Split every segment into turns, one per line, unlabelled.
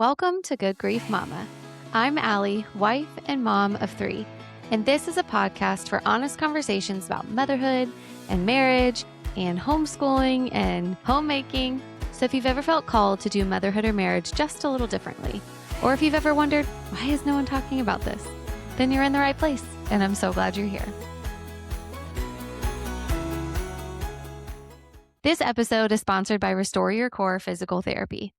Welcome to Good Grief Mama. I'm Allie, wife and mom of 3, and this is a podcast for honest conversations about motherhood and marriage and homeschooling and homemaking. So if you've ever felt called to do motherhood or marriage just a little differently, or if you've ever wondered, why is no one talking about this? Then you're in the right place, and I'm so glad you're here. This episode is sponsored by Restore Your Core Physical Therapy.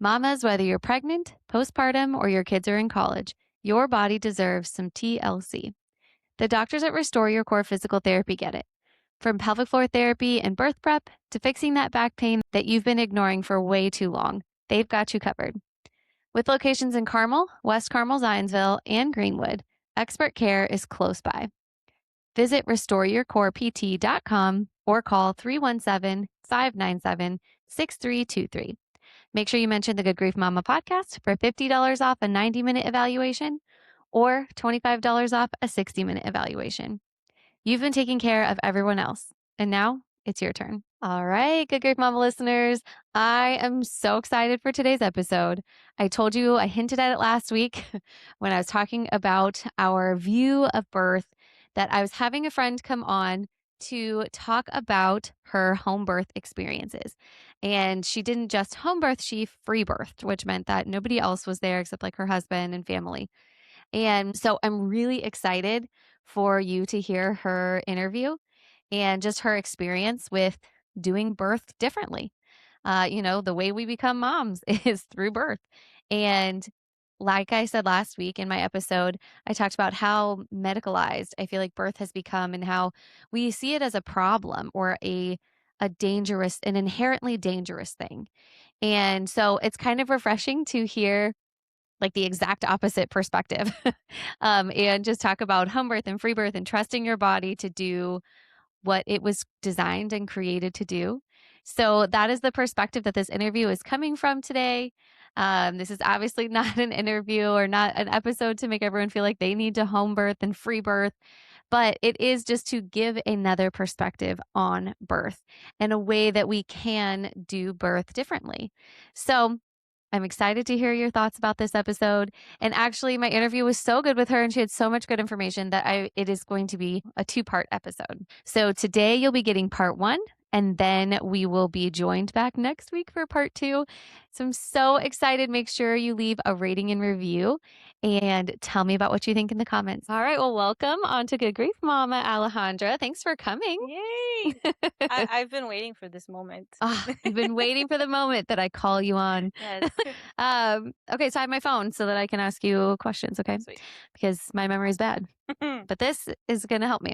Mamas, whether you're pregnant, postpartum, or your kids are in college, your body deserves some TLC. The doctors at Restore Your Core Physical Therapy get it. From pelvic floor therapy and birth prep to fixing that back pain that you've been ignoring for way too long, they've got you covered. With locations in Carmel, West Carmel, Zionsville, and Greenwood, expert care is close by. Visit restoreyourcorept.com or call 317-597-6323. Make sure you mention the Good Grief Mama podcast for $50 off a 90-minute evaluation or $25 off a 60-minute evaluation. You've been taking care of everyone else, and now it's your turn. All right, Good Grief Mama listeners, I am so excited for today's episode. I told you, I hinted at it last week when I was talking about our view of birth, that I was having a friend come on to talk about her home birth experiences. And she didn't just home birth, she free birthed, which meant that nobody else was there except like her husband and family. And so I'm really excited for you to hear her interview and just her experience with doing birth differently. The way we become moms is through birth. And like I said last week in my episode, I talked about how medicalized I feel like birth has become and how we see it as a problem or an inherently dangerous thing. And so it's kind of refreshing to hear like the exact opposite perspective and just talk about home birth and free birth and trusting your body to do what it was designed and created to do. So that is the perspective that this interview is coming from today. This is obviously not an interview or not an episode to make everyone feel like they need to home birth and free birth, but it is just to give another perspective on birth and a way that we can do birth differently. So I'm excited to hear your thoughts about this episode. And actually, my interview was so good with her and she had so much good information that it is going to be a 2-part episode. So today you'll be getting part 1, and then we will be joined back next week for part 2. So I'm so excited. Make sure you leave a rating and review and tell me about what you think in the comments. All right. Well, welcome on to Good Grief Mama, Alejandra. Thanks for coming.
Yay! I've been waiting for this moment.
You've been waiting for the moment that I call you on.
Yes.
Okay, so I have my phone so that I can ask you questions, okay?
Sweet.
Because my memory is bad. But this is going to help me.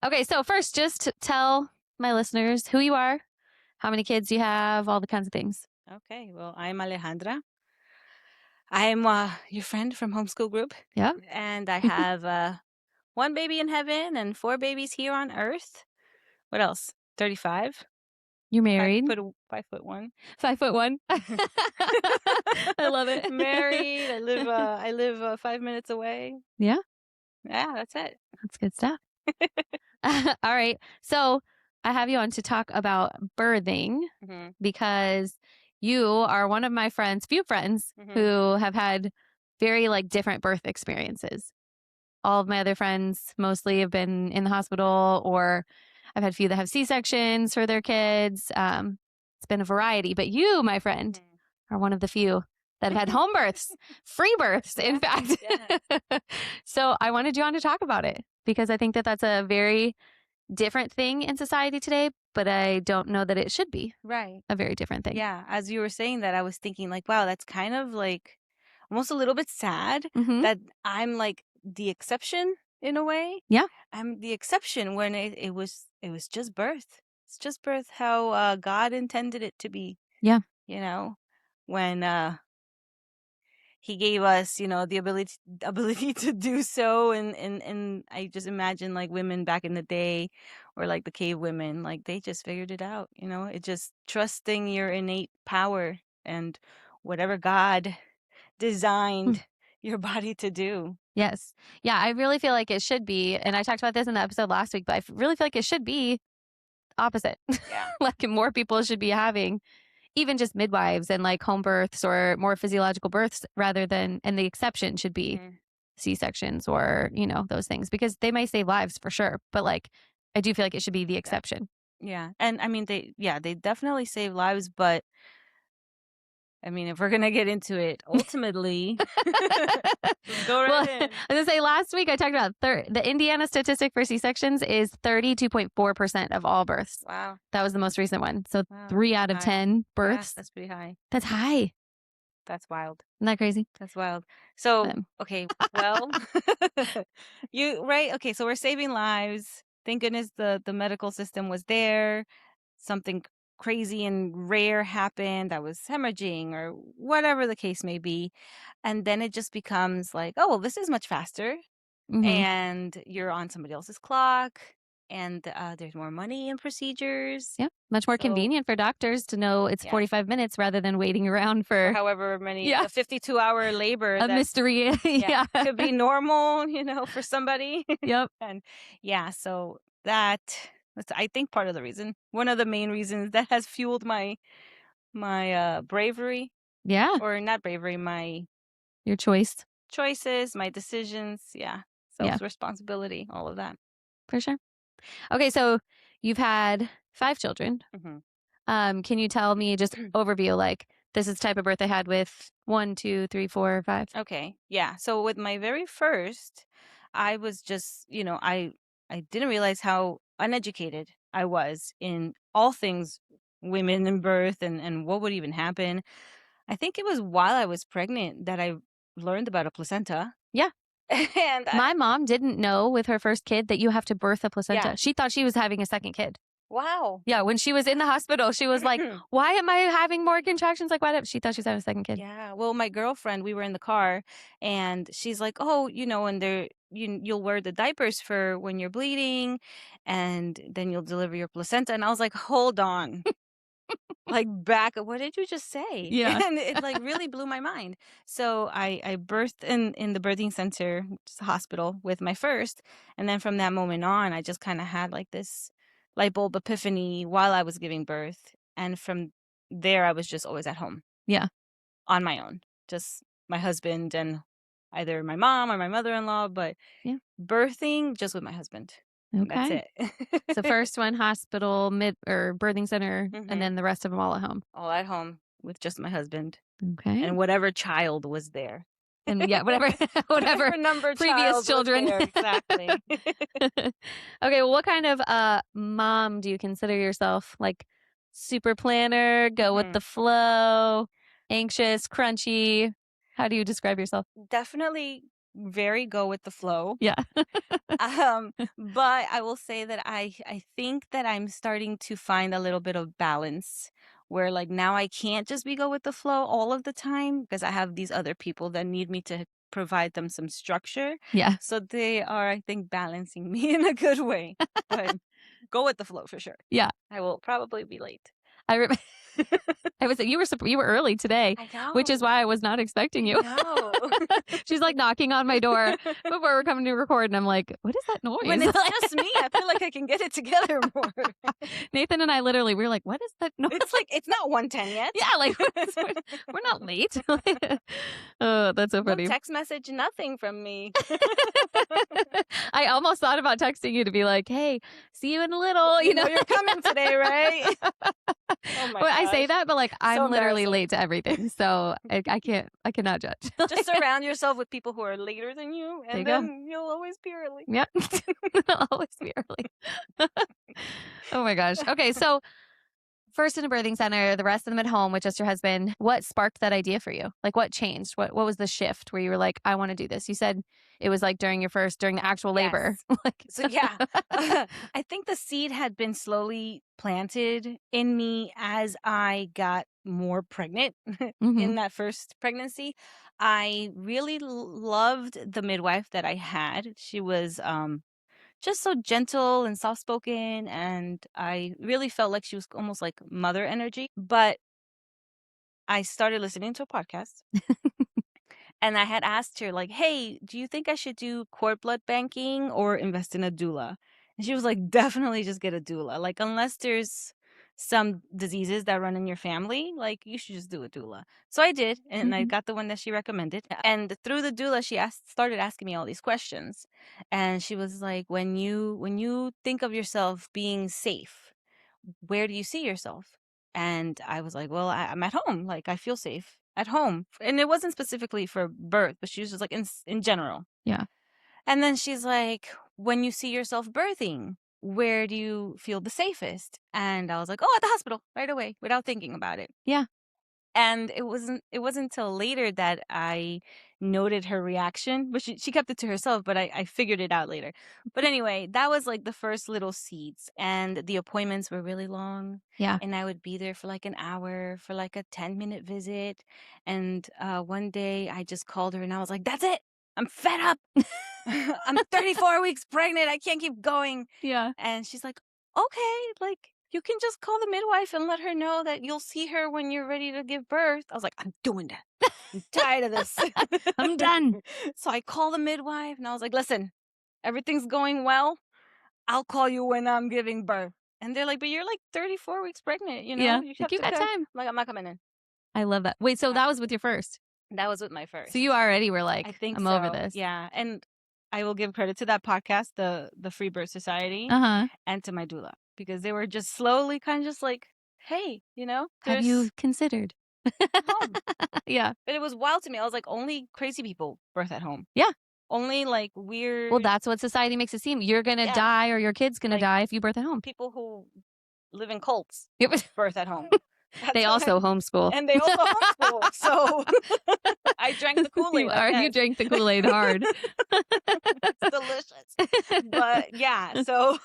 Okay, so first, just tell my listeners who you are, how many kids you have, all the kinds of things.
Okay, well, I'm Alejandra. I am your friend from Homeschool Group.
Yeah.
And I have 1 baby in heaven and 4 babies here on earth. What else? 35.
You're married.
5'1".
5'1". I love it.
Married. I live 5 minutes away.
Yeah.
Yeah, that's it.
That's good stuff. All right. So I have you on to talk about birthing because you are one of my few friends who have had very different birth experiences. All of my other friends mostly have been in the hospital, or I've had a few that have C-sections for their kids. It's been a variety, but you, my friend, are one of the few that have had home births, free births, in fact. Yeah. So I wanted you on to talk about it because I think that that's a very different thing in society today, but I don't know that it should be a very different thing.
Yeah. As you were saying that, I was thinking wow, that's kind of almost a little bit sad that I'm the exception in a way.
Yeah.
I'm the exception when it was just birth. It's just birth how God intended it to be.
Yeah.
When he gave us, the ability to do so. And I just imagine women back in the day or the cave women, they just figured it out, it just trusting your innate power and whatever God designed your body to do.
Yes. Yeah. I really feel like it should be. And I talked about this in the episode last week, but I really feel like it should be opposite.
Yeah.
More people should be having even just midwives and like home births or more physiological births rather than, and the exception should be
Mhm.
C-sections or, those things because they may save lives for sure. But like, I do feel like it should be the
Yeah.
exception.
Yeah. And I mean, they definitely save lives, but I mean, if we're gonna get into it, ultimately, let's go
Well,
right
I was
in.
gonna say last week I talked about the Indiana statistic for C-sections is 32.4% of all births.
Wow.
That was the most recent one. So
Wow, that's
3
pretty
out of
high.
10
Yeah,
births.
that's pretty high.
That's high.
That's wild.
Isn't that crazy?
That's wild. So,
Um,
okay, well, right? Okay, so we're saving lives. Thank goodness the medical system was there. Something crazy and rare happened that was hemorrhaging or whatever the case may be. And then it just becomes like, oh, well, this is much faster.
mhm.
And you're on somebody else's clock. And there's more money in procedures.
Yeah. Much more
So,
convenient for doctors to know it's
yeah,
45 minutes rather than waiting around
for
for,
however many,
yeah,
a 52-hour labor
a
that,
mystery.
yeah,
Yeah.
could be normal, for somebody.
Yep.
And yeah, so that's I think part of the reason, one of the main reasons that has fueled my bravery,
Yeah.
or not bravery, my
Your choice.
choices, my decisions, yeah,
Yeah,
self-responsibility, all of that.
for sure. Okay. So you've had 5 children.
Mhm.
Can you tell me just overview, like this is the type of birth I had with 1, 2, 3, 4, 5?
Okay. Yeah. So with my very first, I was just, I didn't realize how uneducated I was in all things women and birth and what would even happen. I think it was while I was pregnant that I learned about a placenta.
Yeah.
And
My mom didn't know with her first kid that you have to birth a
yeah.
placenta. She thought she was having a second kid.
Wow.
Yeah, when she was in the hospital, she was like, "Why am I having more contractions?" Like, why? She thought she was having a second kid.
Yeah. Well, my girlfriend, we were in the car and she's like, "Oh, and you'll wear the diapers for when you're bleeding and then you'll deliver your placenta." And I was like, "Hold on." Like, back, what did you just say?
Yeah.
And it like really blew my mind. So I birthed in the birthing center, which is a hospital, with my first, and then from that moment on, I just kind of had like this light bulb epiphany while I was giving birth, and from there I was just always at home
Yeah.
on my own, just my husband and either my mom or my mother-in-law, but
Yeah.
birthing just with my husband. And that's
Okay.
it.
So first one hospital, mid or birthing center, and
Hmm.
then the rest of them all at home.
All at home with just my husband
Okay.
and whatever child was there.
And yeah, whatever, whatever
Whatever number
previous
child was
children.
there, exactly.
Okay. Well, what kind of mom do you consider yourself? Like super planner, go with
Hmm.
the flow, anxious, crunchy. How do you describe yourself?
Definitely very go with the flow.
Yeah.
But I will say that I think that I'm starting to find a little bit of balance where like now I can't just be go with the flow all of the time because I have these other people that need me to provide them some structure.
Yeah.
So they are, I think, balancing me in a good way. But go with the flow for sure.
Yeah.
I will probably be late.
I re- I was you were early today,
I
which is
know.
why I was not expecting
I
you.
know.
She's like knocking on my door before we're coming to record, and I'm like, "What is that
When
noise?"
it's just me, I feel like I can get it together more.
Nathan and I literally we were like, "What is that noise?"
It's like it's not 1:10 yet.
Yeah, like we're not late. Oh, that's so
No
funny.
text message, nothing from me.
I almost thought about texting you to be like, "Hey, see you in a little,"
You know you're coming today, right? Oh my
But I say
gosh.
that, but like
So
I'm literally
embarrassing.
late to everything, so I cannot judge.
Just surround yourself with people who are later than you,
There you
and
go.
then you'll always be early.
Yep, I'll always be early. Oh my gosh. Okay, so first in a birthing center, the rest of them at home with just your husband. What sparked that idea for you? Like what changed? What was the shift where you were like, I want to do this? You said it was like during the actual labor.
Yes.
Like
So yeah, I think the seed had been slowly planted in me as I got more pregnant
hmm
in that first pregnancy. I really loved the midwife that I had. She was just so gentle and soft spoken, and I really felt like she was almost like mother energy. But I started listening to a podcast and I had asked her, like, hey, do you think I should do cord blood banking or invest in a doula? And she was like, definitely just get a doula. Like, unless there's some diseases that run in your family, like you should just do a doula. So I did, and I
Mhm.
got the one that she recommended. And through the doula, she started asking me all these questions, and she was like, when you think of yourself being safe, where do you see yourself? And I was like, well, I'm at home. Like I feel safe at home, and it wasn't specifically for birth, but she was just like in general.
Yeah.
And then she's like, when you see yourself birthing, where do you feel the safest? And I was like, oh, at the hospital right away without thinking about it.
Yeah.
And it wasn't until later that I noted her reaction, but she kept it to herself, but I figured it out later. But anyway, that was like the first little seeds. And the appointments were really long.
Yeah.
And I would be there for like an hour for like a 10-minute visit. And one day I just called her and I was like, that's it. I'm fed up. I'm 34 weeks pregnant. I can't keep going.
Yeah.
And she's like, okay, like you can just call the midwife and let her know that you'll see her when you're ready to give birth. I was like, I'm doing that. I'm tired of this.
I'm done.
So I call the midwife and I was like, listen, everything's going well. I'll call you when I'm giving birth. And they're like, but you're like 34 weeks pregnant,
Yeah.
you
Like
have
you
to
got
come. I'm
time.
like, I'm not coming in.
I love that. Wait, so that was with your first.
That was with my
So you
first.
already were
I
like,
think
I'm over
so.
this.
Yeah. And I will give credit to that podcast, the Free Birth Society,
Uh-huh.
and to my doula, because they were just slowly kind of just like, hey,
Have you
there's
considered?
home.
Yeah.
But it was wild to me. I was like, only crazy people birth at home.
Yeah.
Only like
Well,
weird,
that's what society makes it seem. You're going to
yeah,
die or your kid's going to
like
die if you birth at home.
people who live in cults
It was,
birth at home. That's
they
what I,
also homeschool.
and they also homeschool. So I drank the
You
Kool-Aid, I
are. You
guess.
drank the Kool-Aid hard.
It's delicious. But yeah, so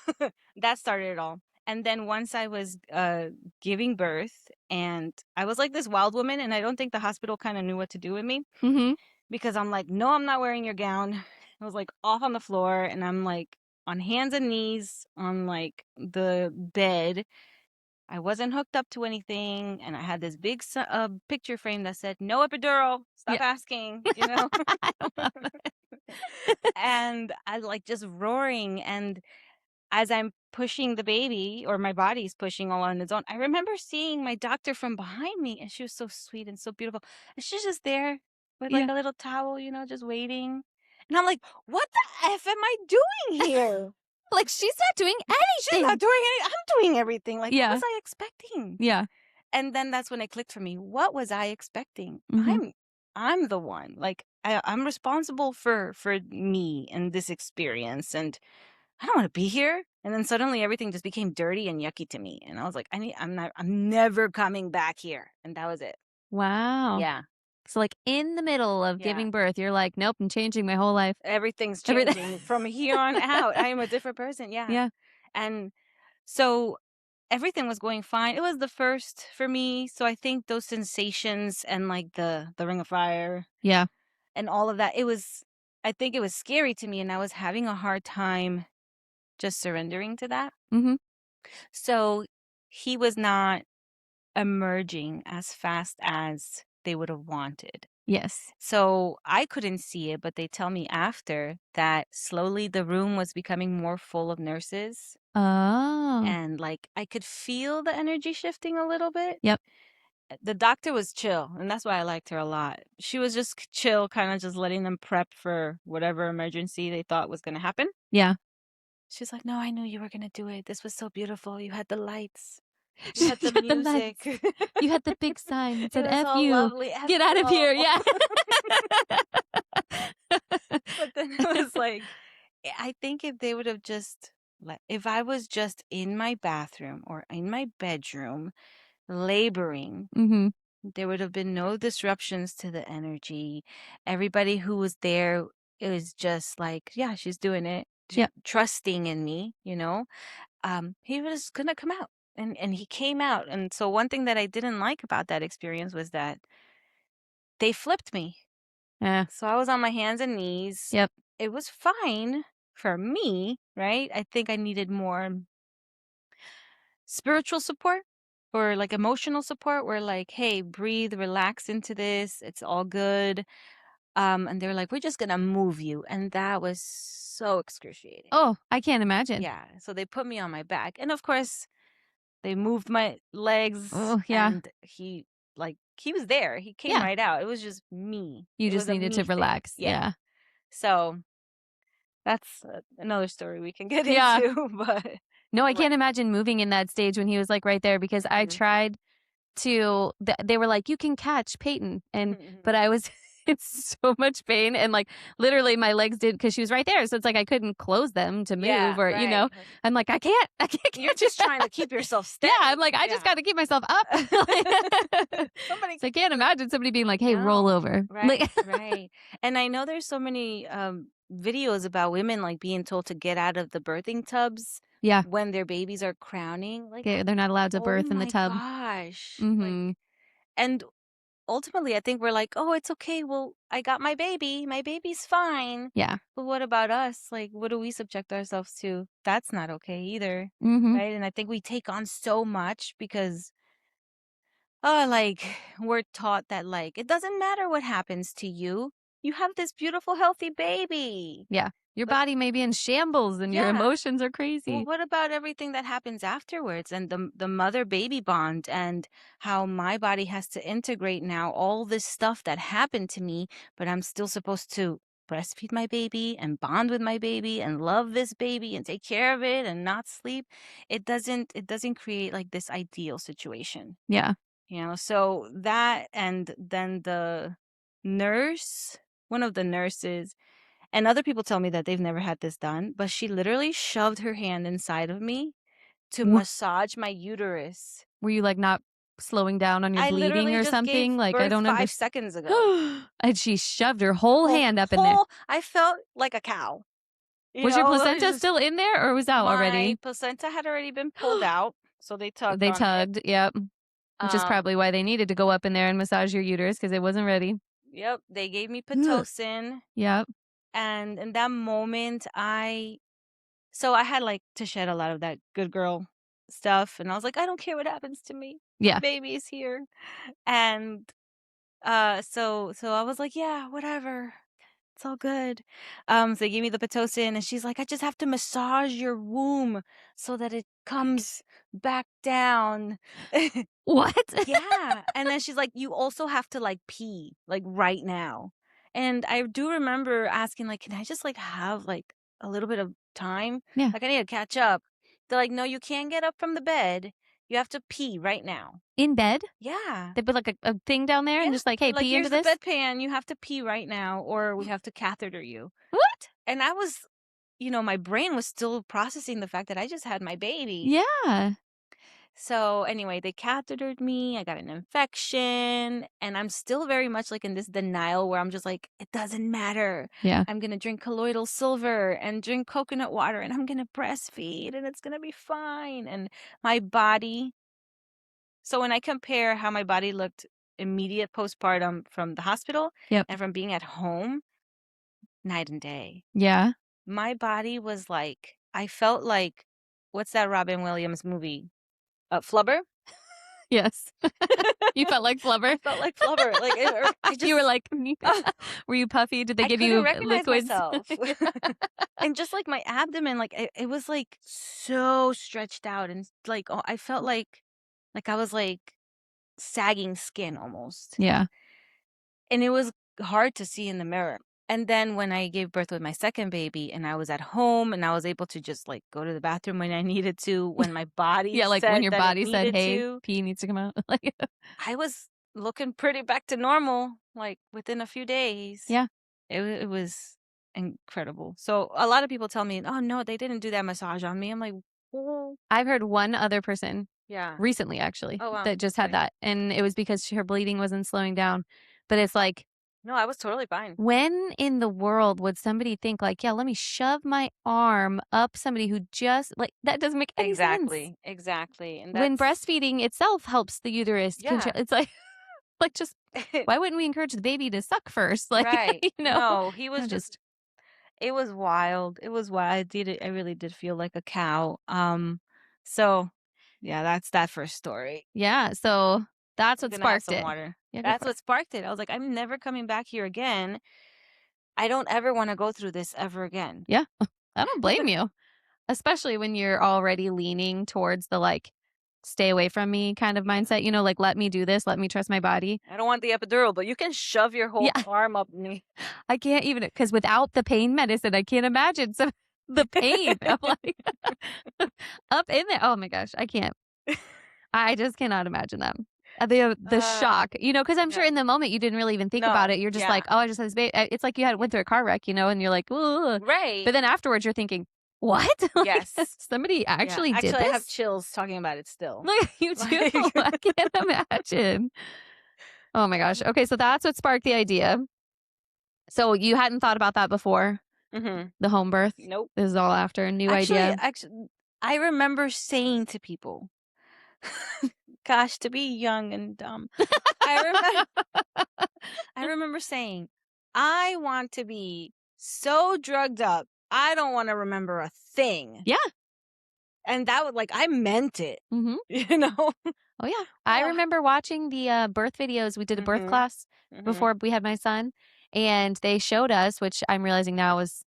that started it all. And then once I was giving birth, and I was like this wild woman, and I don't think the hospital kind of knew what to do with me,
Mm-hmm.
because I'm like, no, I'm not wearing your gown. I was like off on the floor, and I'm like on hands and knees on like the bed. I wasn't hooked up to anything, and I had this big picture frame that said no epidural.
Yeah.
Stop asking,
I love it.
and I like just roaring. And as I'm pushing the baby, or my body's pushing all on its own, I remember seeing my doctor from behind me, and she was so sweet and so beautiful. And she's just there with like
Yeah.
a little towel, just waiting. And I'm like, what the F am I doing here?
Like she's not doing
She's not
anything.
doing any, I'm doing everything. Like, what was
Yeah.
I expecting?
Yeah.
And then that's when it clicked for me. What was I expecting?
Mm-hmm.
I'm the one. Like I'm responsible for me and this experience, and I don't want to be here. And then suddenly everything just became dirty and yucky to me. And I was like, I'm never coming back here. And that was it.
Wow.
Yeah.
So like in the middle of
Yeah.
giving birth, you're like, nope, I'm changing my whole life.
Everything's
Everything.
changing from here on out. I am a different person. Yeah.
Yeah.
And so everything was going fine. It was the first for me. So I think those sensations and like the ring of fire
Yeah.
and all of that, I think it was scary to me, and I was having a hard time just surrendering to that.
Mm-hmm.
So he was not emerging as fast as they would have wanted.
Yes.
So I couldn't see it, but they tell me after that slowly the room was becoming more full of nurses.
Oh.
And like I could feel the energy shifting a little bit.
Yep.
The doctor was chill, and that's why I liked her a lot. She was just chill, kind of just letting them prep for whatever emergency they thought was going to happen.
Yeah.
She's like, no, I knew you were going to do it. This was so beautiful. You had the lights. You had the
You had the
music.
lights. You had the big sign that
It
said
was
F
all
you.
lovely. F
Get
you
out of here.
all.
Yeah.
But then it was like, I think if they would have just, if I was just in my bathroom or in my bedroom laboring,
Mm-hmm.
there would have been no disruptions to the energy. Everybody who was there, it was just like, yeah, she's doing it,
Yep.
trusting in me, he was gonna come out. And he came out. And so one thing that I didn't like about that experience was that they flipped me.
Yeah.
So I was on my hands and knees.
Yep.
It was fine for me, right? I think I needed more spiritual support or like emotional support, where like, hey, breathe, relax into this. It's all good. And they were like, we're just gonna move you. And that was so excruciating.
Oh, I can't imagine.
Yeah. So they put me on my back. And of course, they moved my legs,
Oh, yeah.
and he was there. He came
Yeah.
right out. It was just me.
You
It
just
was a
needed to
me thing.
relax.
Yeah.
Yeah.
So that's another story we can get
Yeah.
into, but
No, I
right.
can't imagine moving in that stage when he was, like, right there because I
Mhm.
tried to they were like, "You can catch Peyton,"
Mhm,
and
mhm.
but I was in so much pain and, like, literally my legs did because she was right there, so it's like I couldn't close them to move
Yeah,
or,
right. Like,
I'm like, I can't
you're
catch it."
just trying to keep yourself
Yeah, I'm
steady.
like, "I just
Yeah.
gotta keep myself up."
Somebody
So I can't imagine somebody being like, "Hey, roll
no.
over."
Right,
Like
right. And I know there's so many videos about women like being told to get out of the birthing tubs
Yeah,
when their babies are crowning. Like,
they're not allowed to
oh
birth in the
my
tub.
gosh. Like,
Mhm.
and ultimately I think we're like, "Oh, it's okay. Well, I got my baby. My baby's fine."
Yeah.
But what about us? Like, what do we subject ourselves to? That's not okay either.
Mhm.
Right? And I think we take on so much because like we're taught that like it doesn't matter what happens to you. You have this beautiful healthy baby.
Yeah. Your
But
body may be in shambles and your
yeah,
emotions are
well,
crazy.
what about everything that happens afterwards and the mother baby bond and how my body has to integrate now all this stuff that happened to me, but I'm still supposed to breastfeed my baby and bond with my baby and love this baby and take care of it and not sleep. It doesn't create like this ideal situation.
Yeah.
So that, and then the nurse, one of the nurses, and other people tell me that they've never had this done, but she literally shoved her hand inside of me to
W
massage my uterus.
Were you, like, not slowing down on your
I
bleeding
literally
or
just
something?
gave
Like, I
birth
don't
5 seconds ago.
And she shoved her whole
Whole,
hand up in there.
whole, I felt like a cow.
Was your
It was
placenta
just
still in there or was out
my
already?
placenta had already been pulled out, so they tugged
They
on it.
tugged, yep, which is
Um,
probably why they needed to go up in there and massage your uterus because it wasn't ready.
yep, they gave me
Ugh.
pitocin,
Yep.
and in that moment, so I had, like, to shed a lot of that good girl stuff, and I was like, "I don't care what happens to me. My
Yeah.
baby is here." And, so I was like, "Yeah, whatever. It's all good." So they gave me the Pitocin, and she's like, "I just have to massage your womb so that it comes back down."
What?
Yeah, and then she's like, "You also have to, like, pee, like, right now." And I do remember asking, like, "Can I just, like, have, like, a little bit of time?
Yeah.
Like, I need to catch up." They're like, "No, you can't get up from the bed. You have to pee right now."
In bed?
Yeah.
They put, like, a thing down there and
Yeah.
just like,
They're
"Hey,
like,
pee into
"Here's the
this?"
bedpan. You have to pee right now, or we have to catheter you."
What?
And I was, my brain was still processing the fact that I just had my baby.
Yeah.
So anyway, they cathetered me. I got an infection, and I'm still very much like in this denial where I'm just like, it doesn't matter.
Yeah.
I'm gonna drink colloidal silver and drink coconut water, and I'm gonna breastfeed, and it's gonna be fine. And my body. So when I compare how my body looked immediate postpartum from the hospital
Yep.
and from being at home, night and day.
Yeah.
My body was like, I felt like, what's that Robin Williams movie? Flubber.
Yes. You felt like
I
flubber?
felt like Flubber. Like, I
You were
just,
like
uh,
were you puffy? Did they
I
give
couldn't
you
recognize
liquids?
myself. And just like my abdomen, like it was like so stretched out, and like I felt like I was like sagging skin almost,
Yeah.
and it was hard to see in the mirror. And then when I gave birth with my second baby, and I was at home, and I was able to just like go to the bathroom when I needed to, when my body
Yeah, like when
said
your
that it
body said,
needed
"Hey,
to,
pee needs to come out." Like
I was looking pretty back to normal, like, within a few days.
Yeah.
It was incredible. So, a lot of people tell me, "Oh, no, they didn't do that massage on me." I'm like, "Well."
I've heard one other person
Yeah.
recently actually
Oh, wow.
that just had
Okay.
that, and it was because her bleeding wasn't slowing down. But it's like,
No, I was totally fine.
when in the world would somebody think like, "Yeah, let me shove my arm up somebody who just" like, that doesn't make any sense.
Exactly, exactly, and
When
that's
breastfeeding itself helps the uterus control,
yeah.
it's like like, just why wouldn't we encourage the baby to suck first? Like,
Right. No, he was
not
just
just
it was wild. It was wild. I really did feel like a cow. So, yeah, that's that first story.
yeah, so that's
I'm
what
gonna have
sparked
some
it.
water.
Yeah, go
That's
for it.
what sparked it. I was like, "I'm never coming back here again. I don't ever wanna go through this ever again."
Yeah, I don't blame you, especially when you're already leaning towards the, like, stay away from me kind of mindset, like, let me do this, let me trust my body.
I don't want the epidural, but you can shove your whole
Yeah,
arm up me.
I can't even, because without the pain medicine, I can't imagine the pain. I'm like up in there. Oh my gosh, I can't. I just cannot imagine that. The
Uh,
shock, because I'm sure
yeah.
in the moment you didn't really even think about
No,
it. You're just like,
yeah.
"Oh, I just had this baby." It's like you had
Yeah.
went through a car wreck, and you're like, "Ooh." But
Right.
then afterwards you're thinking, "What? Like,
Yes.
somebody
Yeah.
actually did
Actually, I have
this?"
chills talking about it still.
Like, you do?
Like,
I can't imagine. Oh my gosh. Okay, so that's what sparked the idea. So you hadn't thought about that before?
mhm.
The home birth?
Nope.
This is all after a new
Actually,
idea?
actually, I remember saying to people, gosh, to be young and dumb. I remember I remember saying, I want to be so drugged up, I don't want to remember a thing.
Yeah.
And that would like I meant it,
Mhm.
you know?
Oh, yeah. I
Uh,
remember watching the, birth videos. We did a birth
mhm.
class
Mhm.
before we had my son, and they showed us, which I'm realizing now is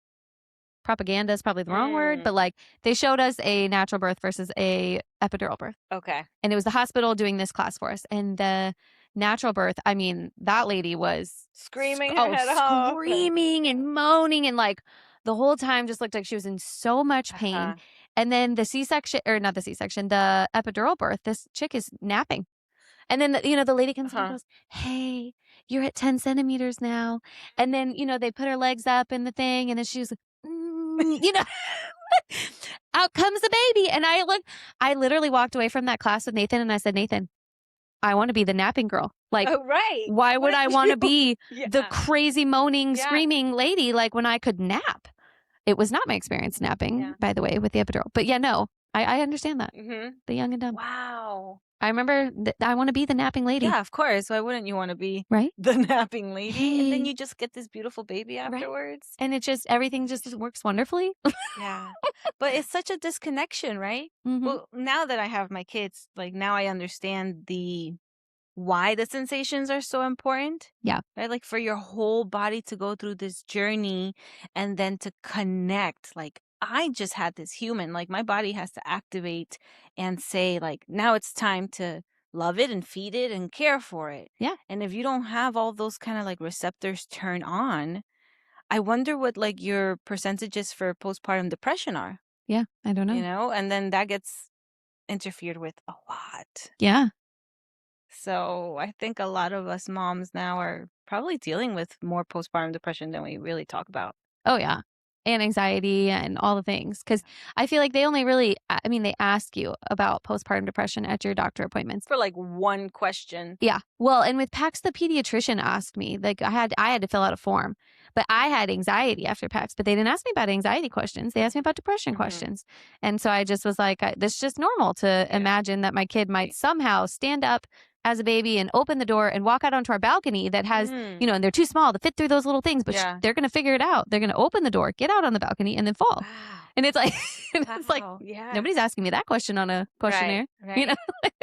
propaganda is probably the wrong word, but,
Mm.
like, they showed us a natural birth versus a epidural birth,
Okay.
and it was the hospital doing this class for us, and the natural birth, I mean, that lady was
Screaming her head off.
screaming and moaning and, like, the whole time just looked like she was in so much pain,
Uh-huh.
and then the C-section, or not the C-section, the epidural birth, this chick is napping. And then, the lady comes in and
Uh-huh.
goes, "Hey, you're at 10 centimeters now." And then, they put her legs up in the thing, and then she was like, out comes the baby. And I literally walked away from that class with Nathan and I said, "Nathan, I want to be the napping girl. Like,
Oh, right.
why would I
Wouldn't
want
you?
to be the
Yeah.
crazy, moaning,
Yeah.
screaming lady, like, when I could nap?" It was not my experience napping,
Yeah.
by the way, with the epidural. But yeah, no, I understand that.
Mhm.
The young and dumb.
Wow.
I remember I want to be the napping lady,
Yeah, of course. Why wouldn't you want to be
right?
the napping lady? And then
Hey,
you just get this beautiful baby
right?
afterwards.
And everything just works wonderfully.
Yeah. But it's such a disconnection, right?
Mhm.
Well, now that I have my kids, like now I understand why the sensations are so important.
Yeah.
Right? Like for your whole body to go through this journey and then to connect. Like I just had this human, like my body has to activate and say, like, now it's time to love it and feed it and care for it.
Yeah.
And if you don't have all those kind of like receptors turn on, I wonder what like your percentages for postpartum depression are,
Yeah. I don't
you
know.
know? And then that gets interfered with a lot.
Yeah.
So I think a lot of us moms now are probably dealing with more postpartum depression than we really talk about.
Oh, yeah. And anxiety and all the things. Because I feel like they only really, I mean, they ask you about postpartum depression at your doctor appointments.
For like one question.
Yeah. Well, and with PAX, the pediatrician asked me, like, I had to fill out a form, but I had anxiety after PAX, but they didn't ask me about anxiety questions. They asked me about depression
Hmm.
questions. And so I just was like, this is just normal to
Yeah.
imagine that my kid might
Right.
somehow stand up as a baby and open the door and walk out onto our balcony that has,
Mm.
and they're too small to fit through those little things, but
Yeah.
they're going to figure it out. They're going to open the door, get out on the balcony, and then fall.
Wow.
And it's like, it's like,
Wow. Yeah.
nobody's asking me that question on a
Right.
questionnaire, you know?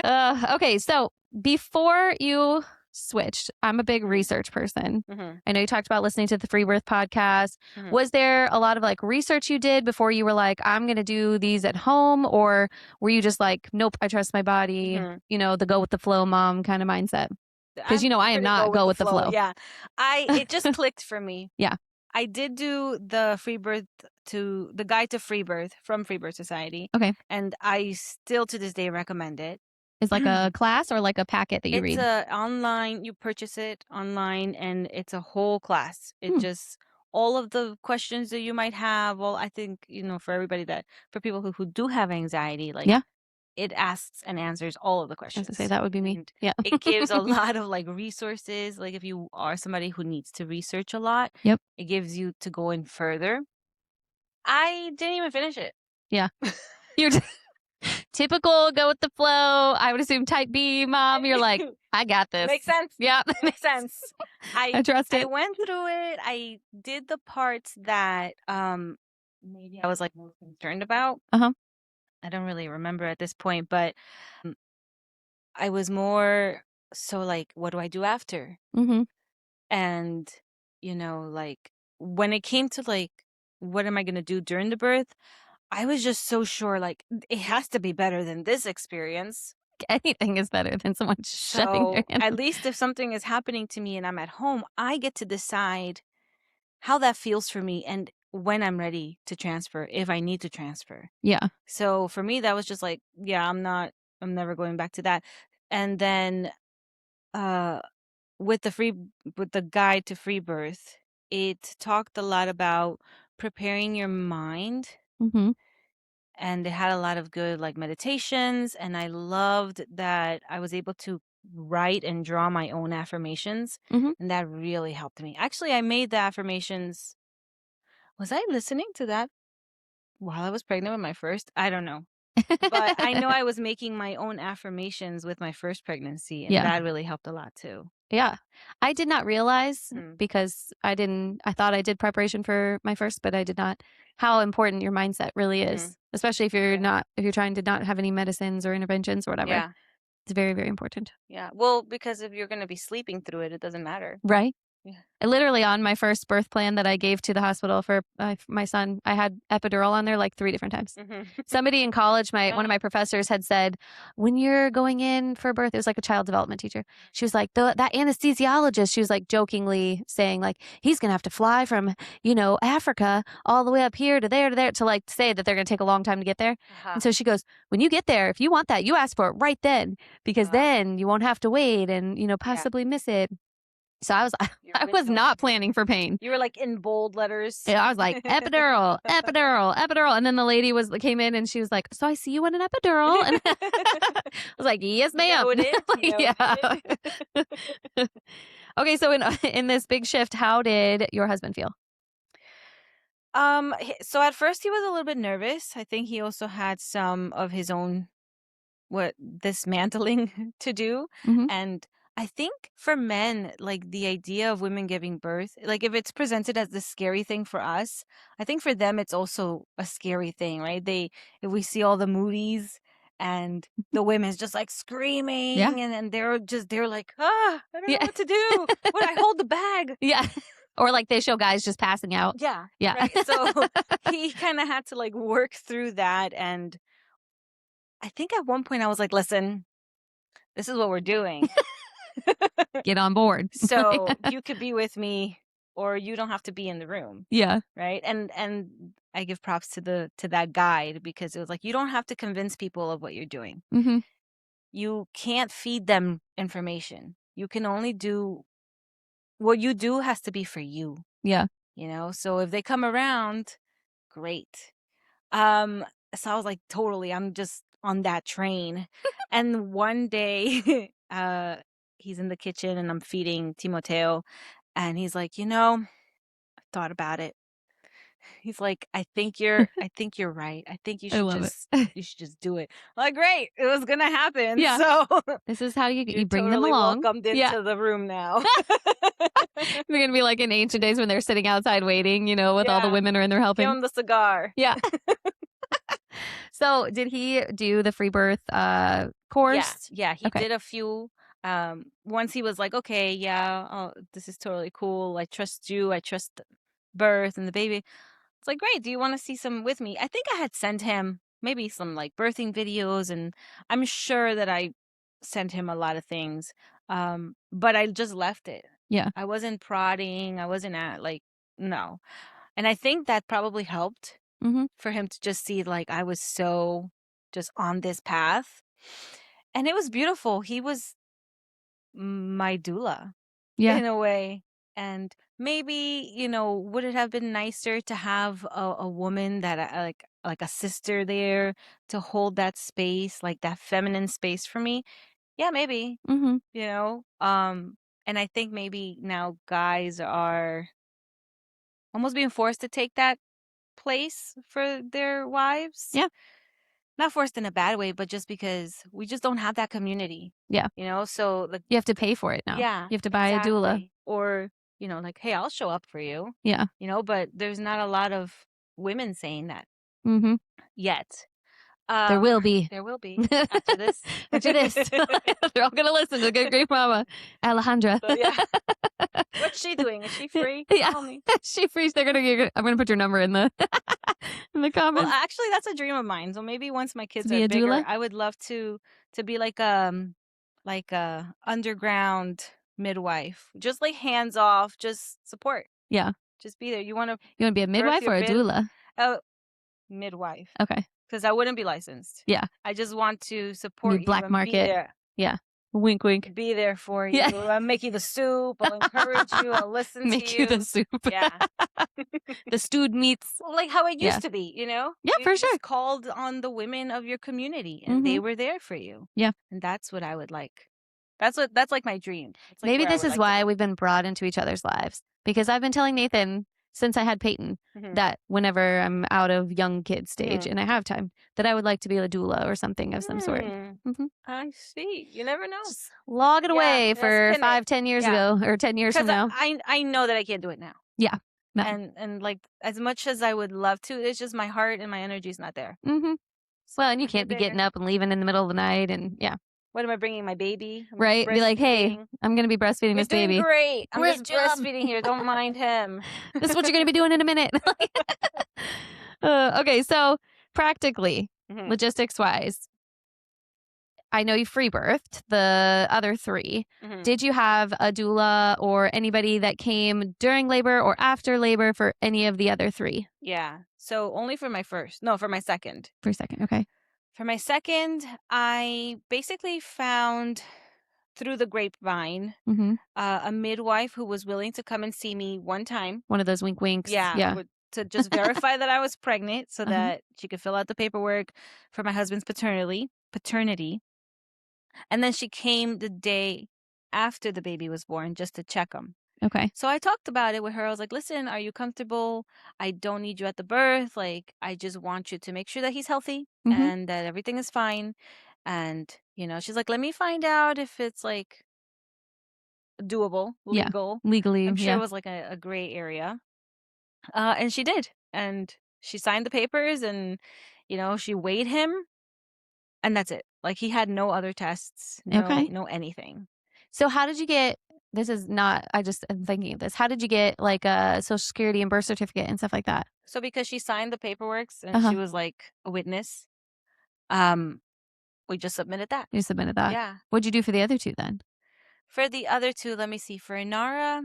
Right.
Okay, so before you switched, I'm a big
Mm-hmm.
research person.
Mm-hmm.
I know you talked about listening to the Free Birth podcast.
Mm-hmm.
Was there a lot of like research you did before you were like, I'm going to do these at home? Or were you just like, nope, I trust my body,
Mm-hmm.
the go with the flow mom kind of mindset? Because,
I'm
I am
pretty go
not
with
go
the
with the
flow.
flow.
Yeah. It just clicked for me.
Yeah.
I did do the the guide to free birth from Free Birth Society.
Okay.
And I still to this day recommend it.
Is like a class or like a packet that you
It's
read?
a online, you purchase it online and it's a whole class. It
Hmm.
just all of the questions that you might have, well, I think, for everybody for people who do have anxiety, like
Yeah.
it asks and answers all of the
I was going to say
questions.
that would be me.
And
Yeah.
it gives a lot of like resources. Like if you are somebody who needs to research a lot,
Yep.
it gives you to go in further. I didn't even finish it.
Yeah. You're typical go with the flow. I would assume type B mom. You're like, I got this.
Makes sense.
Yeah.
Makes sense.
I trust
I
it.
went through it. I did the parts that maybe I was like most concerned about.
Uh-huh.
I don't really remember at this point, but um, I was more so like, what do I do after?
Mm-hmm.
And like when it came to like, what am I gonna do during the birth? I was just so sure, like it has to be better than this experience.
Anything is better than someone shoving their
So
hand
at
in.
least if something is happening to me and I'm at home, I get to decide how that feels for me and when I'm ready to transfer, if I need to transfer.
Yeah.
So for me, that was just like, yeah, I'm never going back to that. And then uh with with the guide to free birth, it talked a lot about preparing your mind,
Mhm.
and it had a lot of good like meditations, and I loved that I was able to write and draw my own affirmations,
Mhm.
and that really helped me. Actually, I made the affirmations. Was I listening to that while I was pregnant with my first? I don't know. But I know I was making my own affirmations with my first pregnancy, and
Yeah.
that really helped a lot too.
Yeah. I did not realize
Mm,
because I thought I did preparation for my first, but I did not how important your mindset really
mhm.
is, especially
Yeah.
if you're trying to not have any medicines or interventions or whatever.
Yeah.
It's very, very important.
Yeah. Well, because if you're gonna be sleeping through it, it doesn't matter.
Right?
Yeah.
I literally on my first birth plan that I gave to the hospital for my son, I had epidural on there like 3 different times.
Mhm.
Somebody in college, my one of
Uh-huh.
my professors had said, "When you're going in for birth," it was like a child development teacher. She was like, That anesthesiologist," she was like jokingly saying like, "He's gonna have to fly from, Africa all the way up here to there to like say that they're gonna take a long time to get there."
Uh-huh.
And so she goes, "When you get there, if you want that, you ask for it right then because
Ah,
then you won't have to wait and,
yeah.
possibly miss it." So I was
You're
I
with
was
them.
not planning for pain.
You were like in bold letters.
Yeah, I was like, "Epidural, epidural, epidural," and then the lady came in and she was like, "So I see you want an epidural?" And I was like, "Yes, ma'am."
Noted.
Like, yeah.
Noted.
Okay, so in in this big shift, how did your husband feel?
So at first he was a little bit nervous. I think he also had some of his own what dismantling to do.
Mhm.
And I think for men, like the idea of women giving birth, like if it's presented as the scary thing for us, I think for them it's also a scary thing, right? If we see all the movies and the women's just like
Yeah.
screaming, and they're like, ah, I don't know
Yeah.
what to do. What, I hold the bag.
Yeah. Or like they show guys just passing out.
Yeah.
Yeah.
Right. So he kind of had to like work through that. And I think at one point I was like, listen, this is what we're doing.
Get on board.
So you could be with me or you don't have to be in the room,
Yeah.
right? And I give props to the to that guide, because it was like, you don't have to convince people of what you're doing.
Mhm.
You can't feed them information. You can only do what you do has to be for you,
Yeah.
So if they come around, great. Um so I was like, totally, I'm just on that train. And one day he's in the kitchen and I'm feeding Timoteo, and he's like, I thought about it. He's like, I think you're right. I think
I love it.
you should just do it. I'm like, great. It was gonna happen.
Yeah.
So
This is how
you're
you bring them
totally
along.
welcomed
Yeah.
into the room now.
They're gonna be like in ancient days when they're sitting outside waiting, with all the
Yeah.
women are in there
Give
helping.
him the cigar.
Yeah. So did he do the free birth
Yeah,
course?
yeah, he
Okay.
did a few. Once he was like, okay, yeah, oh, this is totally cool. I trust you. I trust birth and the baby. It's like, great. Do you want to see some with me? I think I had sent him maybe some like birthing videos, and I'm sure that I sent him a lot of things. But I just left it.
Yeah.
I wasn't prodding. I wasn't at like, no. And I think that probably helped
Mhm.
for him to just see like I was so just on this path. And it was beautiful. He was my doula
Yeah.
in a way. And maybe, would it have been nicer to have a woman that like a sister there to hold that space, like that feminine space for me? Yeah, maybe,
Mhm.
you know. And I think maybe now guys are almost being forced to take that place for their wives.
Yeah.
Not forced in a bad way, but just because we just don't have that community,
Yeah.
So the
You have to pay for it now.
yeah,
You have to buy a doula.
exactly. Or, like, hey, I'll show up for you,
Yeah.
but there's not a lot of women saying that
Mhm.
yet.
There will be.
There will be after this.
After this. They're all going to listen to Good Grief Mama. Alejandra.
So yeah. What's she doing? Is she free?
Yeah.
Call me.
She frees. I'm gonna put your number in the in the
Well,
comments.
actually, that's a dream of mine. So maybe once my
To
kids
be
are
a
bigger,
doula?
I would love to be like a underground midwife, just like hands off, just support,
Yeah.
just be there. You want to
You want to be a
birth
midwife
your
or a
baby?
doula?
Oh, midwife,
Okay.
because I wouldn't be licensed.
Yeah.
I just want to
You
support
mean
you
black
and be
market?
there.
Yeah. Wink, wink.
Be there for you.
Yeah.
I'll make you the soup. I'll encourage you. I'll listen to
Make you the
you.
soup.
Yeah.
The stewed meats.
Well, like how it
Yeah.
used to be, you know?
Yeah,
You
for sure.
just called on the women of your community and they were there for you.
Yeah.
And that's what I would like. That's like my dream. That's like
Maybe
where I
this
would
is
like to
why
be.
we've been brought into each other's lives. Because I've been telling Nathan since I had Peyton
Mhm.
that whenever I'm out of young kid stage
Mhm.
and I have time, that I would like to be a doula or something of some sort.
I see. You never know.
Just log it
Yeah,
away
let's
for
spin it.
5, 10 years
Yeah.
ago or 10 years from
Because
now.
I know that I can't do it now.
Yeah. No.
And like as much as I would love to, it's just my heart and my energy is not there.
Mm-hmm.
So
Well, and you
when they're
can't be getting
bigger,
up and leaving in the middle of the night and yeah.
what am I bringing? My baby? I'm
Right? Be like, hey,
breastfeeding.
I'm going to be breastfeeding
He's
this
doing
baby.
great. I'm
Great
just
job.
breastfeeding here. Don't mind him.
This is what you're going to be doing in a minute. Okay, so practically,
Mhm.
logistics wise, I know you free birthed the other 3.
Mhm.
Did you have a doula or anybody that came during labor or after labor for any of the other 3?
Yeah. So only for my first. No, for my second.
For a second, okay.
For my second, I basically found through the grapevine
Mm-hmm.
a midwife who was willing to come and see me one time.
One of those wink winks.
Yeah,
Yeah.
to just verify that I was pregnant so
Uh-huh.
that she could fill out the paperwork for my husband's paternity. And then she came the day after the baby was born just to check him.
Okay.
So I talked about it with her. I was like, listen, are you comfortable? I don't need you at the birth. Like, I just want you to make sure that he's healthy
Mm-hmm.
and that everything is fine. And, she's like, let me find out if it's like doable,
Yeah.
legal.
Legally,
I'm sure
yeah.
it was like a gray area. And she did. And she signed the papers and, she weighed him and that's it. Like he had no other tests,
Okay.
no anything.
So how did you get, this is not, I just am thinking of this. How did you get like a social security and birth certificate and stuff like that?
So because she signed the paperwork and
Uh-huh.
she was like a witness, we just submitted that.
You submitted that.
Yeah.
What'd you do for the other 2 then?
For the other 2, let me see. For Inara,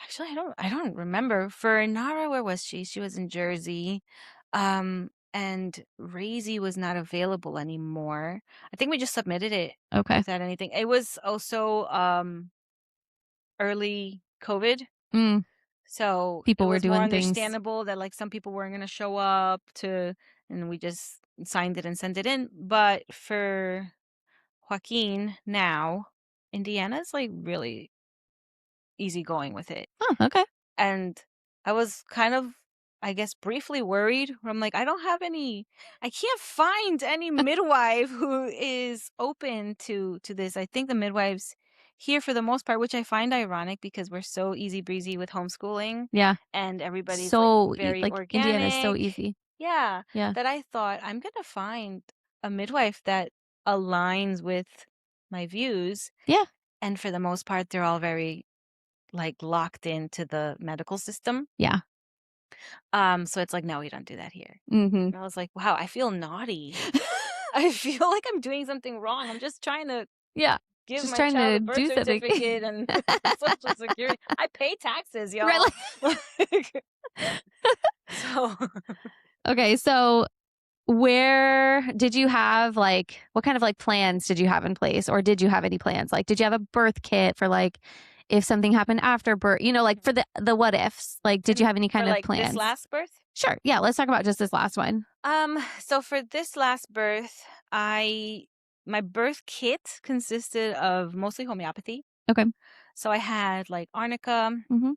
actually I don't remember. For Inara, where was she? She was in Jersey. And Razy was not available anymore. I think we just submitted it
Okay.
without anything. It was also early COVID.
Mm.
So
People
it
were
was more
doing things.
understandable that like some people weren't gonna show up and we just signed it and sent it in. But for Joaquin now, Indiana's like really easygoing with it.
Oh, okay.
And I was kind of, I guess, briefly worried. Where I'm like, I can't find any midwife who is open to this. I think the midwives here, for the most part, which I find ironic because we're so easy breezy with homeschooling.
Yeah.
And everybody's
So
like very
like Indiana is so
organic.
easy.
Yeah.
Yeah.
That I thought I'm gonna find a midwife that aligns with my views.
Yeah.
And for the most part, they're all very like locked into the medical system.
Yeah.
So it's like, no, we don't do that here.
Mm-hmm.
And I was like, wow, I feel naughty. I feel like I'm doing something wrong. I'm just trying to
Yeah.
give
Just
my
trying
child
to
a birth
do something.
certificate and social security. I pay taxes, y'all.
Right.
So
Okay, so where did you have like what kind of like plans did you have in place, or did you have any plans? Like did you have a birth kit for like if something happened after birth, like for the what ifs? Like did you have any kind
for
of
like
plans?
this last birth?
Sure. Yeah, let's talk about just this last one.
So for this last birth, my birth kit consisted of mostly homeopathy.
Okay.
So I had like arnica
Mm-hmm.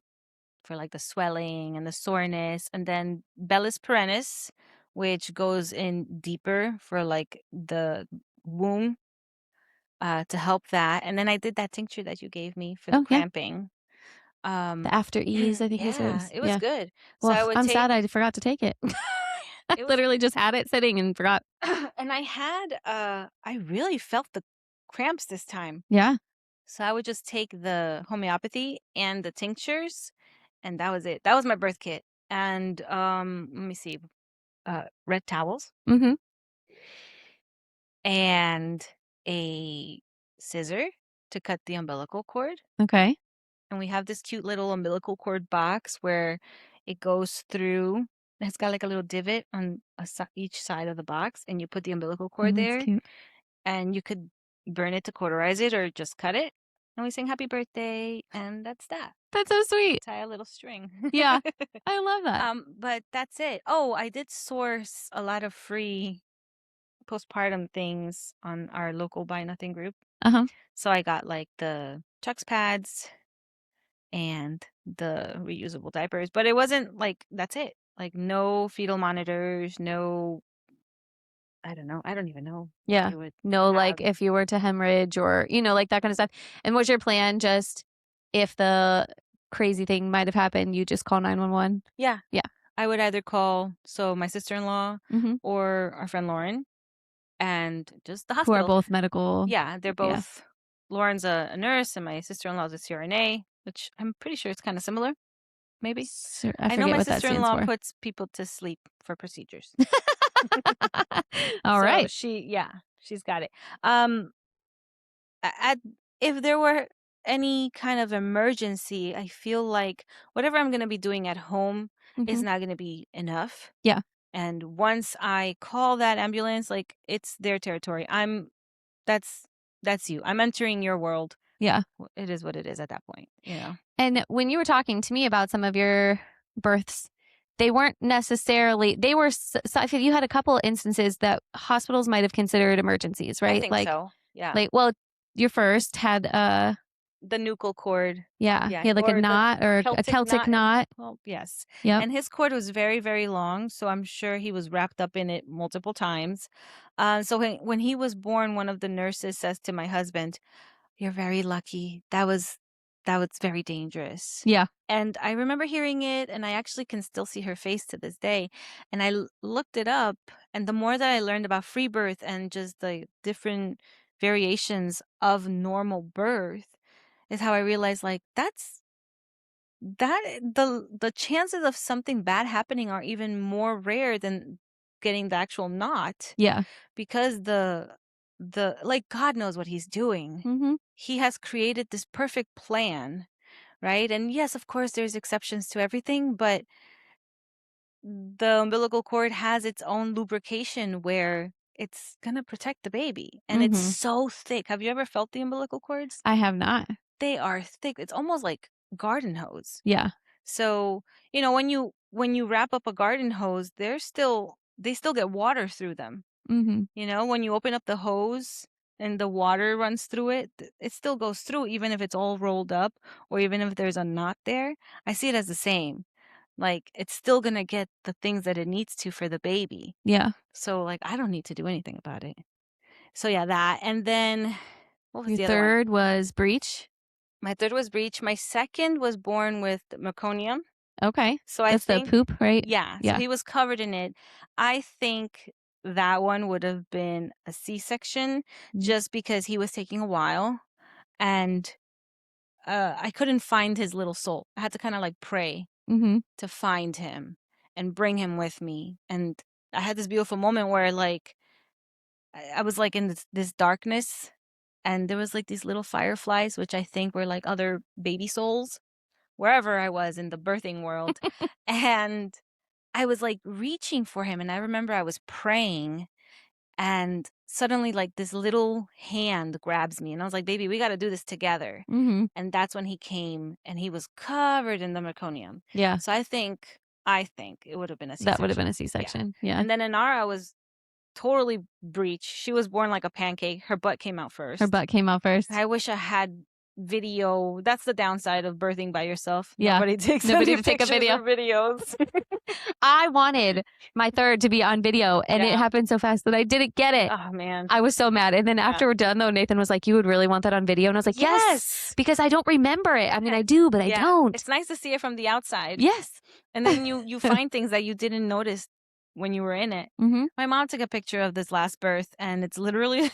for like the swelling and the soreness, and then Bellis perennis, which goes in deeper for like the womb, to help that. And then I did that tincture that you gave me for the
Oh yeah.
cramping.
The after ease, I think is what it
Yeah,
was.
it was
Yeah.
good. So I
Well,
would
I'm
take
sad I forgot to take it.
It was
Literally just had it sitting and forgot.
and I really felt the cramps this time.
Yeah.
So I would just take the homeopathy and the tinctures, and that was it. That was my birth kit. And let me see, red towels
Mm-hmm.
and a scissor to cut the umbilical cord.
Okay.
And we have this cute little umbilical cord box where it goes through. It's got like a little divot on each side of the box, and you put the umbilical
Oh,
cord
that's
there,
cute.
and you could burn it to cauterize it or just cut it. And we sing happy birthday, and that's that.
That's so sweet.
Tie a little string.
Yeah. I love that.
But that's it. Oh, I did source a lot of free postpartum things on our local Buy Nothing group.
Uh-huh.
So I got like the Chucks pads and the reusable diapers, but it wasn't like that's it. Like no fetal monitors, no I don't know. I don't even know what
Yeah.
you would
No,
have.
like if you were to hemorrhage or, like that kind of stuff. And was your plan just if the crazy thing might have happened, you just call 911?
Yeah.
Yeah.
I would either call my sister-in-law
Mm-hmm.
or our friend Lauren and just the
Who are
hospital.
both medical.
Yeah, they're
Yeah.
both Lauren's a nurse and my sister-in-law is a CRNA, which I'm pretty sure it's kind of similar, maybe.
I
I know
forget
my
what that stands
sister-in-law
for.
puts people to sleep for procedures.
All
So
right.
she's got it. Um at if there were any kind of emergency, I feel like whatever I'm going to be doing at home is
Mm-hmm.
not going to be enough.
Yeah.
And once I call that ambulance, like it's their territory. That's that's you. I'm entering your world.
Yeah.
It is what it is at that point, you know.
And when you were talking to me about some of your births, they weren't necessarily, they were, so if you had a couple of instances that hospitals might have considered emergencies,
I
right?
think so. Yeah.
Well, your first had
The nuchal cord.
yeah,
Yeah,
he had like a
or the
knot or a
Celtic
Celtic
knot.
knot.
Well, yes.
Yep.
And his cord was very, very long, so I'm sure he was wrapped up in it multiple times. So when he was born, one of the nurses says to my husband, "You're very lucky. That was very dangerous."
Yeah.
And I remember hearing it, and I actually can still see her face to this day. And I looked it up, and the more that I learned about free birth and just the different variations of normal birth, is how I realized like the chances of something bad happening are even more rare than getting the actual knot
Yeah.
because the like God knows what he's doing.
Mm-hmm.
He has created this perfect plan, right? And yes, of course there's exceptions to everything, but the umbilical cord has its own lubrication where it's going to protect the baby, and it's
Mm-hmm.
so thick. Have you ever felt the umbilical cords?
I have not.
They are thick. It's almost like garden hose.
Yeah.
So, when you wrap up a garden hose, they still get water through them.
Mm-hmm.
When you open up the hose and the water runs through it, it still goes through even if it's all rolled up or even if there's a knot there. I see it as the same. Like it's still going to get the things that it needs to for the baby.
Yeah.
So like I don't need to do anything about it. So yeah, that. And then what was
Your
the other one?
third was breech.
My third was breech. My second was born with meconium.
Okay.
So I
That's the
think,
poop, right?
yeah, so
Yeah.
he was covered in it. I think that one would have been a C-section
Mm.
just because he was taking a while and I couldn't find his little soul. I had to kind of like pray
Mm-hmm.
to find him and bring him with me. And I had this beautiful moment where like I was like in this darkness and there was like these little fireflies, which I think were like other baby souls wherever I was in the birthing world. And I was like reaching for him, and I remember I was praying, and suddenly, like, this little hand grabs me, and I was like, "Baby, we got to do this together."
Mm-hmm.
And that's when he came, and he was covered in the meconium.
Yeah.
So I think it would have been a
That would have been a
C-section. Yeah.
C-section. Yeah.
And then Inara was totally breech. She was born like a pancake. Her butt came out
Her
first.
butt came out first.
I wish I had video. That's the downside of birthing by yourself.
Yeah.
Nobody takes
Nobody
any
to take a
pictures
video.
or videos.
I wanted my third to be on video, and it
Yeah.
happened so fast that I didn't get it.
Oh man.
I was so mad. And then after we're done, though, Nathan was like, "You would really want that on video?" And I was like, "Yes, because I don't remember it. I mean, I do, but I don't."
It's nice to see it from the outside.
Yes.
And then you find things that you didn't notice when you were in it.
Mm-hmm.
My mom took a picture of this last birth, and it's literally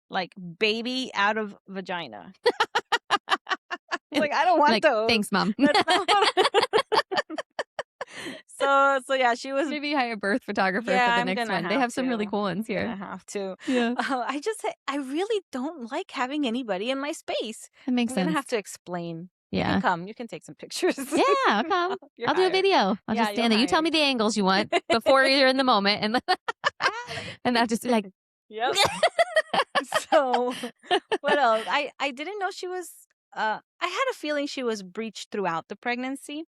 like baby out of vagina. It's like, I don't want
Like,
those.
thanks, Mom.
That's not what so yeah, she was.
Maybe hire a birth photographer
Yeah,
for the
I'm
next
gonna
one. They
have
have some really
to.
cool ones
I'm
here.
gonna have to.
Yeah.
I really don't like having anybody in my space.
That makes
I'm
sense.
gonna have to explain. You
Yeah.
can come. You can take some pictures.
Yeah, I'll come.
You're
I'll do a
hired.
video. I'll
Yeah,
just stand there. You tell me
hired.
the angles you want before you're in the moment, and and I'll just be like,
Yep. So what else? I didn't know she was. I had a feeling she was breached throughout the pregnancy,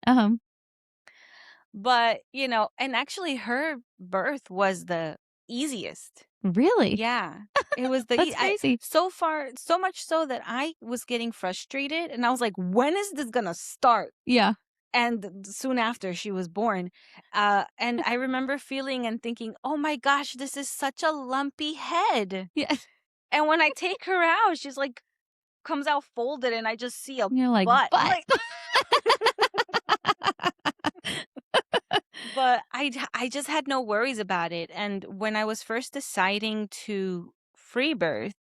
but and actually her birth was the easiest.
really?
Yeah. It was the
That's crazy.
so far, so much so that I was getting frustrated, and I was like, when is this gonna start?
Yeah.
And soon after she was born, and I remember feeling and thinking, oh my gosh, this is such a lumpy head.
Yeah.
And when I take her out, she's like, comes out folded, and I just see a
You're like,
butt. I'm
but.
like, but I just had no worries about it. And when I was first deciding to free birth,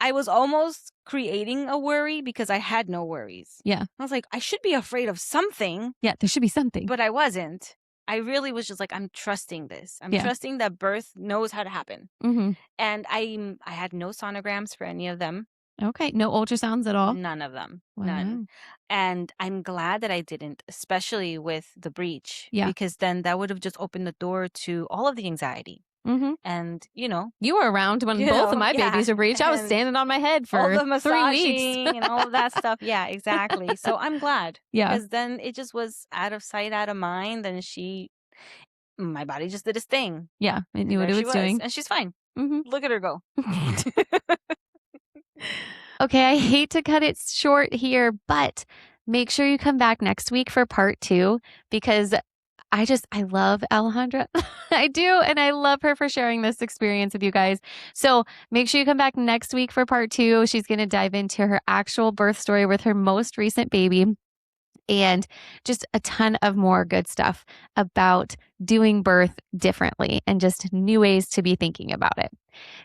I was almost creating a worry because I had no worries.
Yeah.
I was like, I should be afraid of something.
Yeah, there should be something.
But I wasn't. I really was just like, I'm trusting this. I'm trusting that birth knows how to happen.
Mm-hmm.
And I had no sonograms for any of them.
Okay. No ultrasounds at all?
None of them.
Wow.
None. And I'm glad that I didn't, especially with the breech.
Yeah.
Because then that would have just opened the door to all of the anxiety.
Mm-hmm.
And,
you were around when both of my babies were breached. I was standing on my head for
all the
3
massaging
weeks.
and all of that stuff. Yeah, exactly. So I'm glad.
Yeah.
Because then it just was out of sight, out of mind. And my body just did its thing.
Yeah. It knew what it was doing.
And she's fine.
Mm-hmm.
Look at her go.
Okay, I hate to cut it short here, but make sure you come back next week for part 2 because I love Alejandra. I do. And I love her for sharing this experience with you guys. So make sure you come back next week for part 2. She's going to dive into her actual birth story with her most recent baby and just a ton of more good stuff about doing birth differently and just new ways to be thinking about it.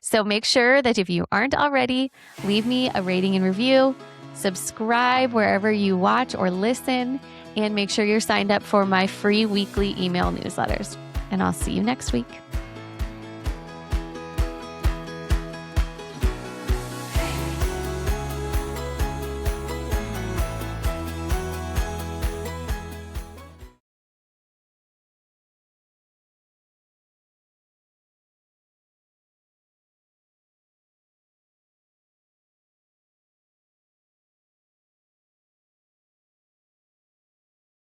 So make sure that if you aren't already, leave me a rating and review, subscribe wherever you watch or listen, and make sure you're signed up for my free weekly email newsletters. And I'll see you next week.